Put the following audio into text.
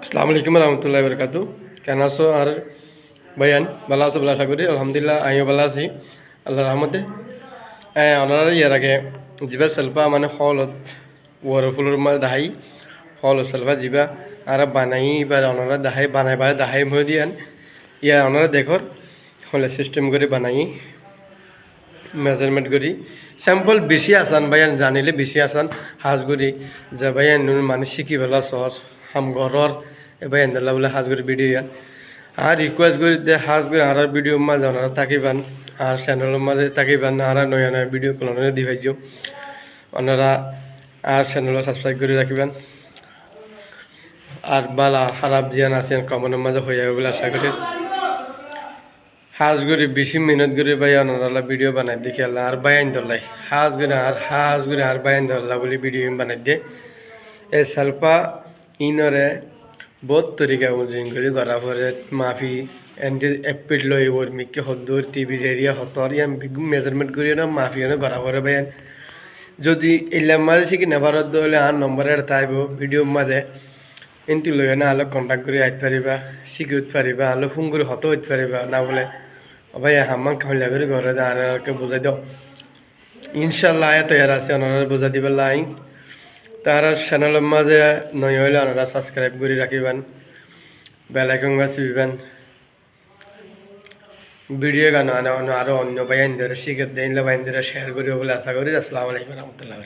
আসসালামু আলাইকুম রহমতুল্লাহি বরকাতু। কেন আছো আর ভাইয়ান? ভালো আছো? ভালো আশা করি। আলহামদুলিল্লাহ আমিও ভালো আছি আল্লাহর রহমতে। ওনারা ইয়ার আগে যা সেলফা মানে হলত ওয়ার ফুলের মাঝে দাহাই হল সেলফা যা আর বানাই বা ওনারা দাহাই বানাই বা দাহাই মধ্যে দিয়ান ইয়া ওনারা দেখর হলে সিস্টেম করে বানাই মেজারমেন্ট করি স্যাম্পল বেশি আসান ভাইয়ান জানিলে বেশি আসান হাজগুড়ি যে ভাইয়ান মানে শিখি পেলা সর হাম ঘরর এবার এন্দলা বলে হাজগুড়ি ভিডিও ইয়ান আর রিকোয়েস্ট করি যে হাজগুড়ি আর ভিডিও মাঝে ওনারা থাকিবান আর চ্যানেলের মাঝে থাকিবান আর নয়া নয়া ভিডিও কোনো দিবাইজ ওনারা আর চ্যানেল সাবস্ক্রাইব করে রাখিবেন আর বালা খারাপ জিয়ান আছেন কমনের মাঝে হয়ে যাবে বলে আশা করি। হাঁসগুড়ি বেশি মেহনত করে ভাই ওনারা ভিডিও বানাই দেখি আল্লাহ আর বাইন ধরলাই হাঁসগুড়ি আর বাইন ধরলা বলে ভিডিও বানাই দিয়ে এই সালপা ইনরে বহুত তরিকা উজিং করে গড়া পরে মাফি এন্ড এপিড লই ওর মিকে হদ্দুর টিভি এরিয়া হতর ইয়ান বিগুম মেজারমেন্ট করি না মাফি এনে গড়া পরে বাইন যদি ইলাম মাঝে শিখি নেভারত হলে আর নম্বরের তাইব ভিডিও মাঝে এনতি লই না আলো কন্ট্যাক্ট করে আইতে পারিবা শিখি উঠতে পারিবা আলো ফোন করে হতো হইতে পারিবা না বলে ভাই হাম্মাং খাইলা করে ঘরে আরকে বুঝাই দাও ইনশাল্লাহ আয়া তৈয়ার আছে ওনারা বুঝা দিবে লাই তারা চ্যানেলের মাঝে নয় হইলে ওনারা সাবস্ক্রাইব করে রাখিবেন বেল আইকন বাজিবেন ভিডিও গান আরো অন্য ভাই আইন ধরে শিখে দিলে ভাই শেয়ার করিব বলে আশা করি। আসসালামু আলাইকুম রহমতুল্লাহ।